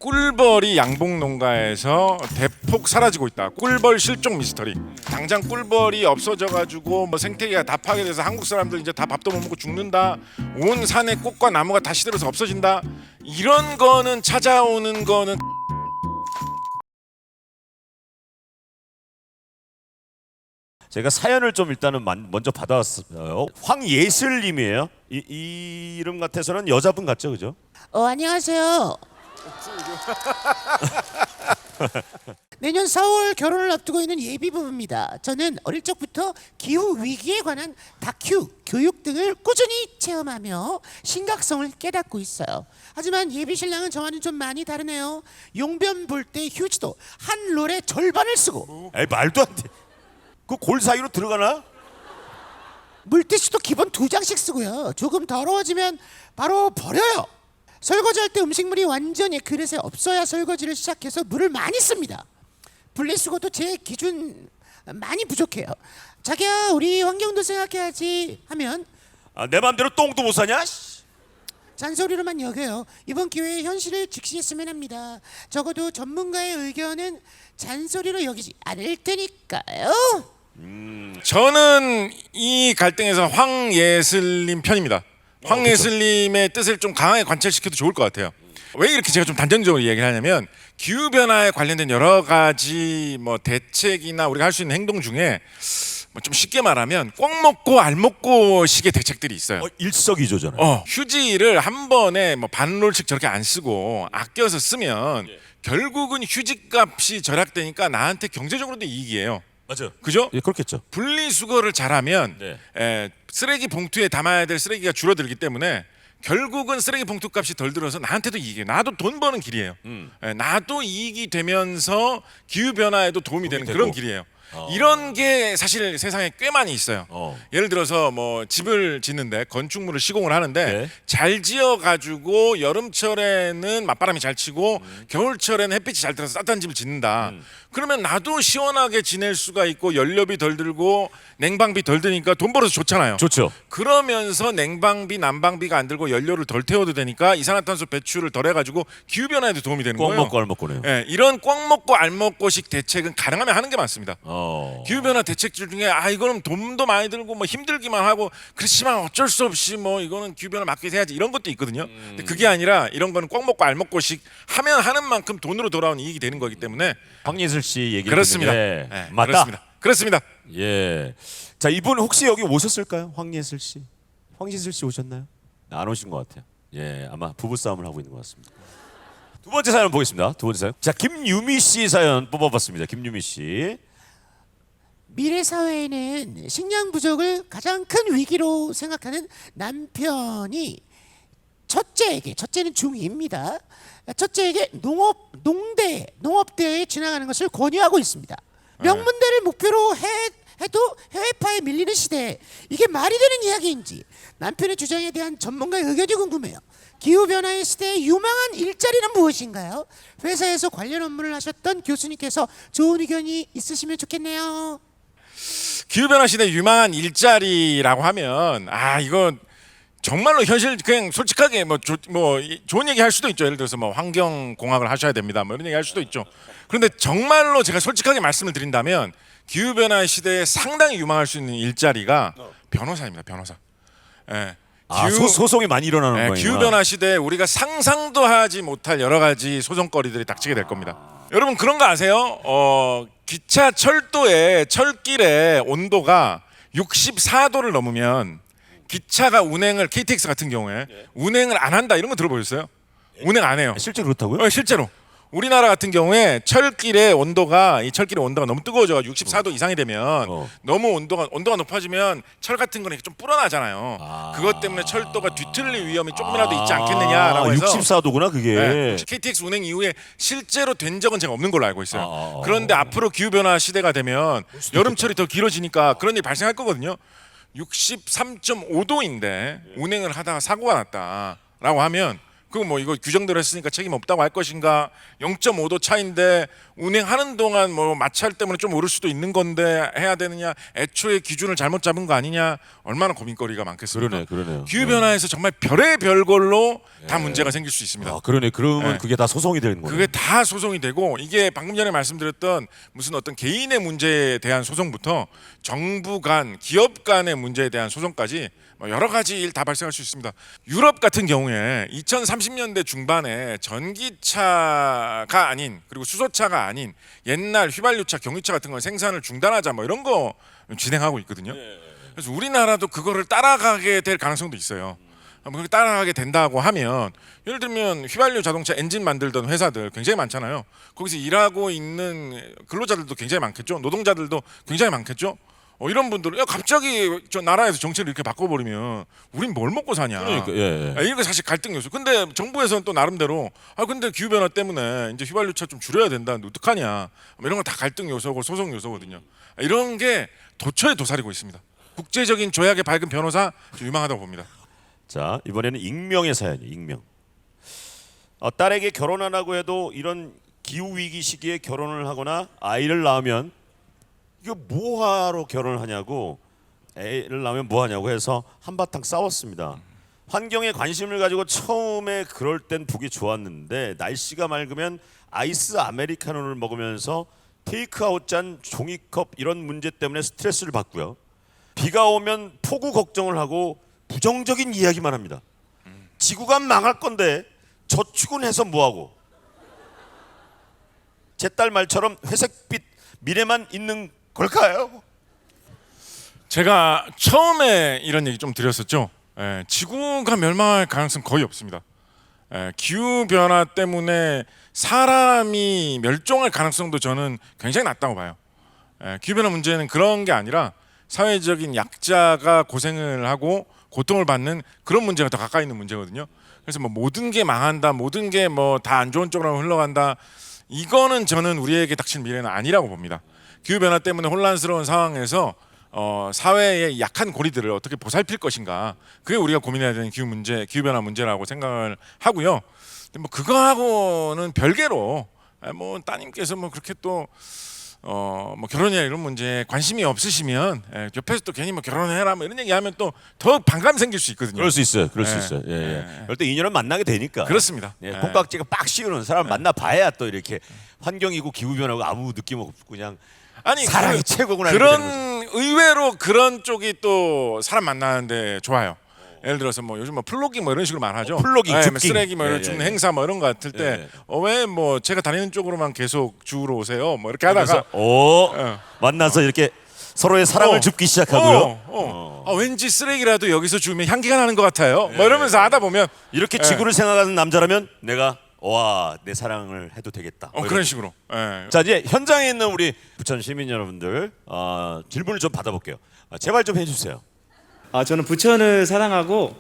꿀벌이 양봉 농가에서 대폭 사라지고 있다. 꿀벌 실종 미스터리. 당장 꿀벌이 없어져가지고 뭐 생태계가 다 파괴돼서 한국 사람들 이제 다 밥도 못 먹고 죽는다. 온 산에 꽃과 나무가 다 시들어서 없어진다. 이런 거는 찾아오는 거는 제가 사연을 좀 일단은 먼저 받아왔어요. 황예슬님이에요. 이 이름 같아서는 여자분 같죠, 그죠? 안녕하세요. 내년 4월 결혼을 앞두고 있는 예비 부부입니다. 저는 어릴 적부터 기후 위기에 관한 다큐, 교육 등을 꾸준히 체험하며 심각성을 깨닫고 있어요. 하지만 예비 신랑은 저와는 좀 많이 다르네요. 용변 볼 때 휴지도 한 롤의 절반을 쓰고 에이, 말도 안 돼. 그 골 사이로 들어가나? 물티슈도 기본 2장씩 쓰고요. 조금 더러워지면 바로 버려요. 설거지할 때 음식물이 완전히 그릇에 없어야 설거지를 시작해서 물을 많이 씁니다. 분리수거도 제 기준 많이 부족해요. 자기야, 우리 환경도 생각해야지 하면 내 맘대로 똥도 못 사냐? 잔소리로만 여겨요. 이번 기회에 현실을 직시했으면 합니다. 적어도 전문가의 의견은 잔소리로 여기지 않을 테니까요. 저는 이 갈등에서 황예슬님 편입니다. 황예슬님의 뜻을 좀 강하게 관철시켜도 좋을 것 같아요. 왜 이렇게 제가 좀 단정적으로 얘기를 하냐면 기후 변화에 관련된 여러 가지 뭐 대책이나 우리가 할 수 있는 행동 중에 뭐 좀 쉽게 말하면 꼭 먹고 알 먹고 식의 대책들이 있어요. 일석이조잖아요. 휴지를 한 번에 뭐 반롤씩 저렇게 안 쓰고 아껴서 쓰면 결국은 휴지값이 절약되니까 나한테 경제적으로도 이익이에요. 맞아요. 그죠? 예, 그렇겠죠. 분리수거를 잘하면 네. 쓰레기 봉투에 담아야 될 쓰레기가 줄어들기 때문에 결국은 쓰레기 봉투 값이 덜 들어서 나한테도 이익이에요. 나도 돈 버는 길이에요. 나도 이익이 되면서 기후 변화에도 도움이 되는 되고. 그런 길이에요. 이런 게 사실 세상에 꽤 많이 있어요. 예를 들어서 뭐 집을 짓는데 건축물을 시공을 하는데 네. 잘 지어가지고 여름철에는 맞바람이 잘 치고 겨울철에는 햇빛이 잘 들어서 따뜻한 집을 짓는다. 그러면 나도 시원하게 지낼 수가 있고 연료비 덜 들고 냉방비 덜 드니까 돈 벌어서 좋잖아요. 좋죠. 그러면서 냉방비, 난방비가 안 들고 연료를 덜 태워도 되니까 이산화탄소 배출을 덜 해가지고 기후 변화에도 도움이 되는 꼭 거예요. 먹고 알 먹고네요. 이런 꼭 먹고 알 먹고식 대책은 가능하면 하는 게 맞습니다. 기후 변화 대책들 중에 이거는 돈도 많이 들고 뭐 힘들기만 하고 그렇지만 어쩔 수 없이 뭐 이거는 기후 변화 막기 해야지 이런 것도 있거든요. 근데 그게 아니라 이런 거는 꼭 먹고 알 먹고식 하면 하는 만큼 돈으로 돌아온 이익이 되는 거기 때문에 황예슬 씨 얘기 그렇습니다. 맞다. 그렇습니다. 그렇습니다. 예. 자, 이분 혹시 여기 오셨을까요? 황예슬 씨. 황예슬 씨 오셨나요? 안 오신 것 같아요. 예, 아마 부부 싸움을 하고 있는 것 같습니다. 두 번째 사연 보겠습니다. 두 번째 사연. 자, 김유미 씨 사연 뽑아봤습니다. 김유미 씨. 미래 사회에는 식량 부족을 가장 큰 위기로 생각하는 남편이 첫째는 중2입니다. 첫째에게 농업대에 지나가는 것을 권유하고 있습니다. 명문대를 목표로 해도 해외파에 밀리는 시대에 이게 말이 되는 이야기인지 남편의 주장에 대한 전문가의 의견이 궁금해요. 기후변화의 시대에 유망한 일자리는 무엇인가요? 회사에서 관련 업무를 하셨던 교수님께서 좋은 의견이 있으시면 좋겠네요. 기후변화 시대 유망한 일자리라고 하면 이건 정말로 현실 그냥 솔직하게 좋은 얘기 할 수도 있죠. 예를 들어서 뭐 환경공학을 하셔야 됩니다. 뭐 이런 얘기 할 수도 있죠. 그런데 정말로 제가 솔직하게 말씀을 드린다면 기후변화 시대에 상당히 유망할 수 있는 일자리가 변호사입니다. 변호사. 소송이 많이 일어나는 거예요. 기후변화 시대에 우리가 상상도 하지 못할 여러 가지 소송거리들이 닥치게 될 겁니다. 여러분 그런 거 아세요? 기차 철도의 철길의 온도가 64도를 넘으면 기차가 운행을 KTX 같은 경우에 운행을 안 한다 이런 거 들어보셨어요? 운행 안 해요. 실제로 그렇다고요? 실제로. 우리나라 같은 경우에 철길의 온도가 너무 뜨거워져가지고 64도 이상이 되면 너무 온도가 높아지면 철 같은 거는 좀 불어나잖아요. 그것 때문에 철도가 뒤틀릴 위험이 조금이라도 있지 않겠느냐라고 해서 64도구나 그게. KTX 운행 이후에 실제로 된 적은 제가 없는 걸로 알고 있어요. 그런데 앞으로 기후변화 시대가 되면 여름철이 더 길어지니까 그런 일이 발생할 거거든요. 63.5도인데 운행을 하다가 사고가 났다라고 하면 그거 뭐 이거 규정대로 했으니까 책임 없다고 할 것인가? 0.5도 차인데 운행하는 동안 뭐 마찰 때문에 좀 오를 수도 있는 건데 해야 되느냐? 애초에 기준을 잘못 잡은 거 아니냐? 얼마나 고민거리가 많겠습니까? 그러네요. 기후 변화에서 정말 별의 별걸로 다 문제가 생길 수 있습니다. 아, 그러네. 그러면 네. 그게 다 소송이 되는 거예요. 그게 다 소송이 되고 이게 방금 전에 말씀드렸던 무슨 어떤 개인의 문제에 대한 소송부터 정부 간, 기업 간의 문제에 대한 소송까지 뭐 여러 가지 일 다 발생할 수 있습니다. 유럽 같은 경우에 2030년대 중반에 전기차가 아닌 그리고 수소차가 아닌 옛날 휘발유차, 경유차 같은 거 생산을 중단하자 뭐 이런 거 진행하고 있거든요. 그래서 우리나라도 그거를 따라가게 될 가능성도 있어요. 그렇게 따라가게 된다고 하면 예를 들면 휘발유 자동차 엔진 만들던 회사들 굉장히 많잖아요. 거기서 일하고 있는 근로자들도 굉장히 많겠죠. 노동자들도 굉장히 많겠죠. 이런 분들은 야 갑자기 저 나라에서 정책을 이렇게 바꿔버리면 우린 뭘 먹고 사냐. 그러니까 예. 이런 게 사실 갈등 요소. 근데 정부에서는 또 나름대로 근데 기후 변화 때문에 이제 휘발유차 좀 줄여야 된다. 어떡하냐. 이런 건 다 갈등 요소고 소송 요소거든요. 이런 게 도처에 도사리고 있습니다. 국제적인 조약의 밝은 변호사 좀 유망하다고 봅니다. 자, 이번에는 익명의 사연이에요. 익명. 딸에게 결혼 안 하고 해도 이런 기후 위기 시기에 결혼을 하거나 아이를 낳으면 이거 뭐하러 결혼을 하냐고, 애를 낳으면 뭐하냐고 해서 한바탕 싸웠습니다. 환경에 관심을 가지고 처음에 그럴 땐 보기 좋았는데 날씨가 맑으면 아이스 아메리카노를 먹으면서 테이크아웃 잔, 종이컵 이런 문제 때문에 스트레스를 받고요. 비가 오면 폭우 걱정을 하고 부정적인 이야기만 합니다. 지구가 망할 건데 저축은 해서 뭐하고. 제 딸 말처럼 회색빛 미래만 있는 걸까요? 제가 처음에 이런 얘기 좀 드렸었죠. 지구가 멸망할 가능성 거의 없습니다. 기후 변화 때문에 사람이 멸종할 가능성도 저는 굉장히 낮다고 봐요. 기후 변화 문제는 그런 게 아니라 사회적인 약자가 고생을 하고 고통을 받는 그런 문제가 더 가까이 있는 문제거든요. 그래서 뭐 모든 게 망한다, 모든 게 뭐 다 안 좋은 쪽으로 흘러간다. 이거는 저는 우리에게 닥칠 미래는 아니라고 봅니다. 기후 변화 때문에 혼란스러운 상황에서 사회의 약한 고리들을 어떻게 보살필 것인가, 그게 우리가 고민해야 되는 기후 문제, 기후 변화 문제라고 생각을 하고요. 근데 뭐 그거하고는 별개로 뭐 따님께서 뭐 그렇게 또 뭐 결혼이나 이런 문제에 관심이 없으시면 옆에서 또 괜히 뭐 결혼해라 뭐 이런 얘기하면 또 더 반감 생길 수 있거든요. 그럴 수 있어요. 그럴 수 예. 있어요. 예. 그럴 때 인연을 만나게 되니까. 그렇습니다. 예, 콩깍지가 빡 씌우는 사람 만나 봐야 또 이렇게 환경이고 기후 변화고 아무 느낌 없고 그냥 아니 사랑이 최고구나 이렇게 되는 그런 의외로 그런 쪽이 또 사람 만나는데 좋아요. 예를 들어서 뭐 요즘 뭐 플로깅 뭐 이런 식으로 말하죠. 플로깅, 뭐 줍깅. 쓰레기 뭐 예, 줍는 예. 행사 뭐 이런 거 같을 때 왜 뭐 제가 다니는 쪽으로만 계속 주우러 오세요. 뭐 이렇게 하다가 만나서 이렇게 서로의 사랑을 줍기 시작하고요. 왠지 쓰레기라도 여기서 주우면 향기가 나는 것 같아요. 뭐 이러면서 하다 보면 이렇게 지구를 생각하는 남자라면 내가 내 사랑을 해도 되겠다. 뭐 그런 이런. 식으로. 예. 자, 이제 현장에 있는 우리 부천 시민 여러분들 질문을 좀 받아볼게요. 제발 좀 해주세요. 저는 부천을 사랑하고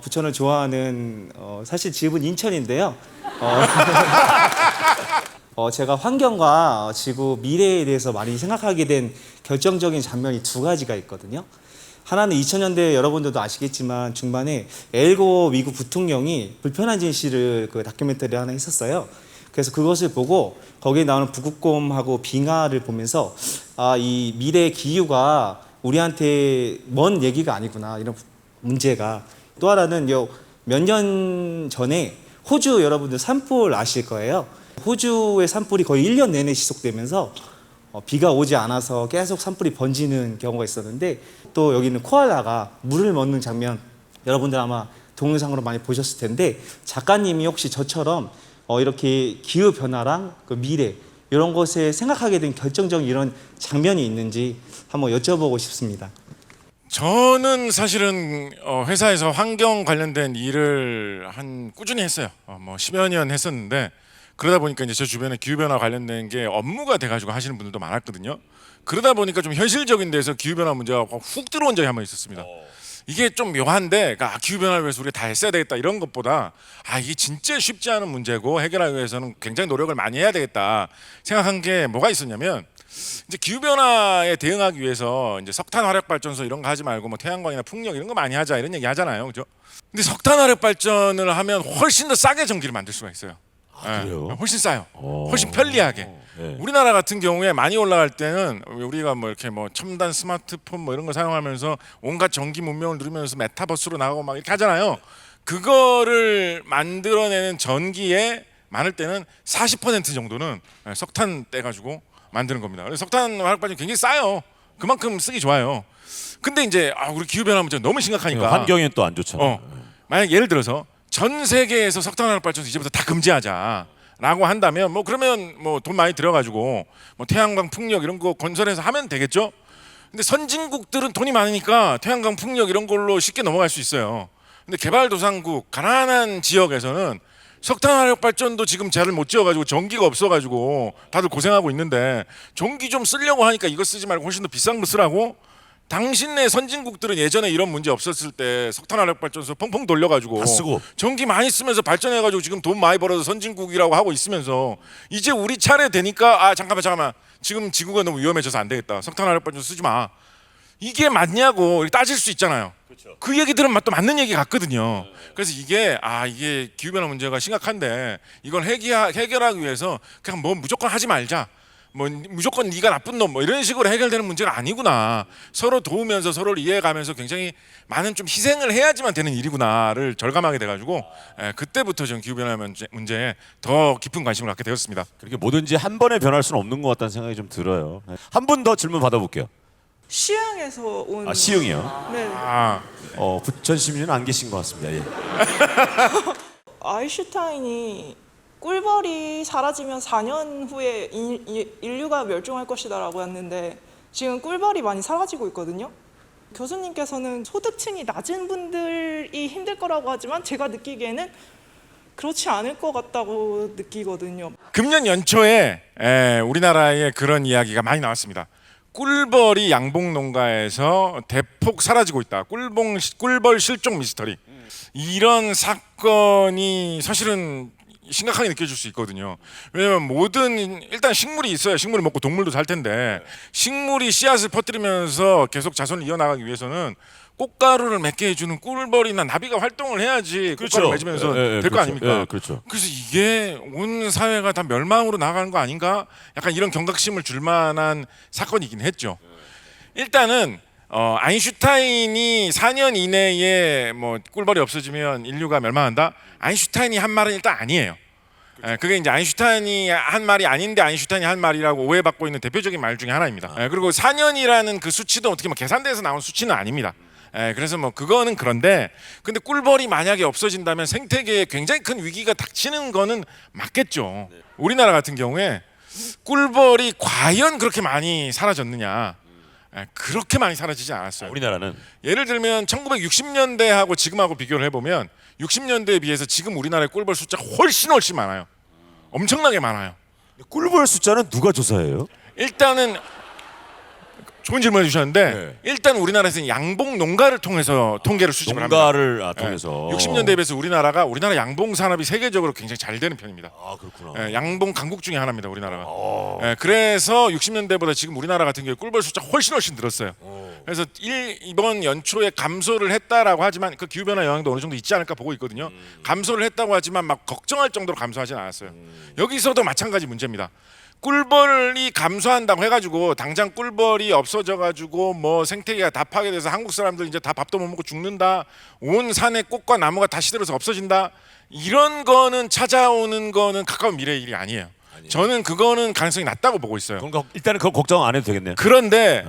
부천을 좋아하는 사실 집은 인천인데요. 제가 환경과 지구 미래에 대해서 많이 생각하게 된 결정적인 장면이 두 가지가 있거든요. 하나는 2000년대 여러분들도 아시겠지만 중반에 엘고 미국 부통령이 불편한 진실을 그 다큐멘터리 하나 했었어요. 그래서 그것을 보고 거기에 나오는 북극곰하고 빙하를 보면서 이 미래 기후가 우리한테 먼 얘기가 아니구나, 이런 문제가. 또 하나는 몇 년 전에 호주 여러분들 산불 아실 거예요. 호주의 산불이 거의 1년 내내 지속되면서 비가 오지 않아서 계속 산불이 번지는 경우가 있었는데, 또 여기는 코알라가 물을 먹는 장면 여러분들 아마 동영상으로 많이 보셨을 텐데, 작가님이 혹시 저처럼 이렇게 기후 변화랑 그 미래 이런 것에 생각하게 된 결정적인 이런 장면이 있는지 한번 여쭤보고 싶습니다. 저는 사실은 회사에서 환경 관련된 일을 꾸준히 했어요. 뭐 10여 년 했었는데, 그러다 보니까 이제 저 주변에 기후 변화 관련된 게 업무가 돼가지고 하시는 분들도 많았거든요. 그러다 보니까 좀 현실적인 데서 기후 변화 문제가 훅 들어온 적이 한 번 있었습니다. 이게 좀 묘한데, 기후 변화를 위해서 우리가 다 했어야 되겠다 이런 것보다 이게 진짜 쉽지 않은 문제고 해결하기 위해서는 굉장히 노력을 많이 해야 되겠다 생각한 게 뭐가 있었냐면, 이제 기후 변화에 대응하기 위해서 이제 석탄 화력 발전소 이런 거 하지 말고 뭐 태양광이나 풍력 이런 거 많이 하자 이런 얘기 하잖아요, 그죠? 근데 석탄 화력 발전을 하면 훨씬 더 싸게 전기를 만들 수가 있어요. 그래요? 훨씬 싸요. 오. 훨씬 편리하게. 네. 우리나라 같은 경우에 많이 올라갈 때는 우리가 뭐 이렇게 뭐 첨단 스마트폰 뭐 이런 거 사용하면서 온갖 전기 문명을 누리면서 메타버스로 나가고 막 이렇게 하잖아요. 그거를 만들어내는 전기에 많을 때는 40% 정도는 석탄 떼가지고 만드는 겁니다. 그래서 석탄 화력 발전 굉장히 싸요. 그만큼 쓰기 좋아요. 근데 이제 우리 기후 변화 문제 너무 심각하니까 환경엔 또 안 좋잖아요. 만약 예를 들어서 전 세계에서 석탄 화력 발전소 이제부터 다 금지하자라고 한다면 뭐 그러면 뭐 돈 많이 들여가지고 뭐 태양광 풍력 이런 거 건설해서 하면 되겠죠. 근데 선진국들은 돈이 많으니까 태양광 풍력 이런 걸로 쉽게 넘어갈 수 있어요. 근데 개발도상국 가난한 지역에서는 석탄 화력 발전도 지금 잘 못 지어가지고 전기가 없어가지고 다들 고생하고 있는데 전기 좀 쓰려고 하니까 이거 쓰지 말고 훨씬 더 비싼 거 쓰라고. 당신네 선진국들은 예전에 이런 문제 없었을 때 석탄 화력 발전소 펑펑 돌려가지고 다 쓰고. 전기 많이 쓰면서 발전해가지고 지금 돈 많이 벌어서 선진국이라고 하고 있으면서 이제 우리 차례 되니까 잠깐만 지금 지구가 너무 위험해져서 안 되겠다. 석탄 화력 발전소 쓰지 마. 이게 맞냐고 이렇게 따질 수 있잖아요. 그 얘기들은 또 맞는 얘기 같거든요. 그래서 이게 기후 변화 문제가 심각한데 이걸 해결하기 위해서 그냥 뭐 무조건 하지 말자. 뭐 무조건 네가 나쁜 놈 뭐 이런 식으로 해결되는 문제가 아니구나. 서로 도우면서 서로를 이해해가면서 굉장히 많은 좀 희생을 해야지만 되는 일이구나를 절감하게 돼가지고 그때부터 전 기후 변화 문제에 더 깊은 관심을 갖게 되었습니다. 그렇게 뭐든지 한 번에 변할 수는 없는 것 같다는 생각이 좀 들어요. 한 분 더 질문 받아볼게요. 시흥에서 온. 시흥이요? 네. 부천 시민은 안 계신 것 같습니다. 예. 아인슈타인이 꿀벌이 사라지면 4년 후에 인류가 멸종할 것이다라고 했는데 지금 꿀벌이 많이 사라지고 있거든요. 교수님께서는 소득층이 낮은 분들이 힘들 거라고 하지만 제가 느끼기에는 그렇지 않을 것 같다고 느끼거든요. 금년 연초에 우리나라에 그런 이야기가 많이 나왔습니다. 꿀벌이 양봉 농가에서 대폭 사라지고 있다. 꿀벌 실종 미스터리. 이런 사건이 사실은 심각하게 느껴질 수 있거든요. 왜냐면 일단 식물이 있어야 식물을 먹고 동물도 살 텐데 식물이 씨앗을 퍼뜨리면서 계속 자손을 이어나가기 위해서는 꽃가루를 맺게 해주는 꿀벌이나 나비가 활동을 해야지 꽃가루 맺으면서 될 거 아닙니까? 그렇죠. 그래서 이게 온 사회가 다 멸망으로 나가는 거 아닌가? 약간 이런 경각심을 줄 만한 사건이긴 했죠. 일단은 아인슈타인이 4년 이내에 뭐 꿀벌이 없어지면 인류가 멸망한다. 아인슈타인이 한 말은 일단 아니에요. 그게 이제 아인슈타인이 한 말이 아닌데 아인슈타인이 한 말이라고 오해받고 있는 대표적인 말 중에 하나입니다. 그리고 4년이라는 그 수치도 어떻게 뭐 계산돼서 나온 수치는 아닙니다. 그래서 뭐 그거는 그런데 근데 꿀벌이 만약에 없어진다면 생태계에 굉장히 큰 위기가 닥치는 거는 맞겠죠. 우리나라 같은 경우에 꿀벌이 과연 그렇게 많이 사라졌느냐? 그렇게 많이 사라지지 않았어요. 우리나라는 예를 들면 1960년대하고 지금하고 비교를 해보면 60년대에 비해서 지금 우리나라의 꿀벌 숫자가 훨씬 많아요. 엄청나게 많아요. 꿀벌 숫자는 누가 조사해요? 일단은 좋은 질문을 주셨는데 일단 우리나라에서는 양봉 농가를 통해서 통계를 수집을 합니다. 농가를 통해서 60년대에 비해서 우리나라 양봉 산업이 세계적으로 굉장히 잘 되는 편입니다. 그렇구나. 양봉 강국 중에 하나입니다, 우리나라가. 그래서 60년대보다 지금 우리나라 같은 경우에 꿀벌 숫자 훨씬 늘었어요. 그래서 이번 연초에 감소를 했다라고 하지만 그 기후 변화 영향도 어느 정도 있지 않을까 보고 있거든요. 감소를 했다고 하지만 막 걱정할 정도로 감소하지는 않았어요. 여기서도 마찬가지 문제입니다. 꿀벌이 감소한다고 해가지고 당장 꿀벌이 없어져가지고 뭐 생태계가 다 파괴돼서 한국 사람들 이제 다 밥도 못 먹고 죽는다. 온 산에 꽃과 나무가 다 시들어서 없어진다. 이런 거는 찾아오는 거는 가까운 미래의 일이 아니에요. 저는 그거는 가능성이 낮다고 보고 있어요. 일단은 그거 걱정 안 해도 되겠네요. 그런데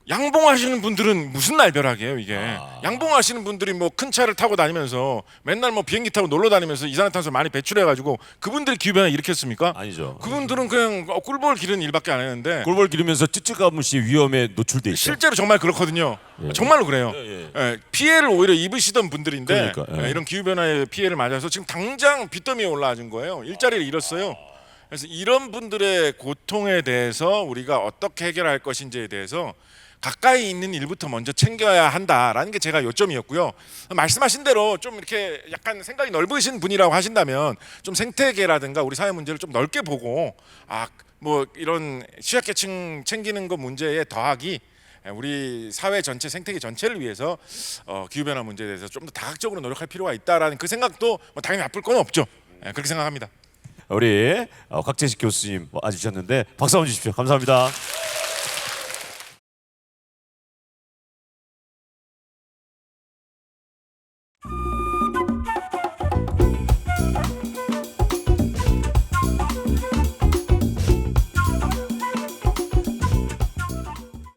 양봉하시는 분들은 무슨 날벼락이에요 이게. 양봉하시는 분들이 뭐 큰 차를 타고 다니면서 맨날 뭐 비행기 타고 놀러 다니면서 이산화탄소 많이 배출해가지고 그분들이 기후변화 일으켰습니까? 아니죠. 그분들은 그냥 꿀벌 기르는 일밖에 안 했는데 꿀벌 기르면서 찌찌가무시 위험에 노출돼 있죠. 실제로 정말 그렇거든요. 정말로 그래요. 피해를 오히려 입으시던 분들인데 그러니까, 이런 기후변화의 피해를 맞아서 지금 당장 빚더미에 올라앉은 거예요. 일자리를 잃었어요. 그래서 이런 분들의 고통에 대해서 우리가 어떻게 해결할 것인지에 대해서 가까이 있는 일부터 먼저 챙겨야 한다라는 게 제가 요점이었고요. 말씀하신 대로 좀 이렇게 약간 생각이 넓으신 분이라고 하신다면 좀 생태계라든가 우리 사회 문제를 좀 넓게 보고 뭐 이런 취약계층 챙기는 것 문제에 더하기 우리 사회 전체 생태계 전체를 위해서 기후변화 문제에 대해서 좀 더 다각적으로 노력할 필요가 있다라는 그 생각도 뭐 당연히 나쁠 건 없죠. 그렇게 생각합니다. 우리 곽재식 교수님 와주셨는데 박수 한번 주십시오. 감사합니다.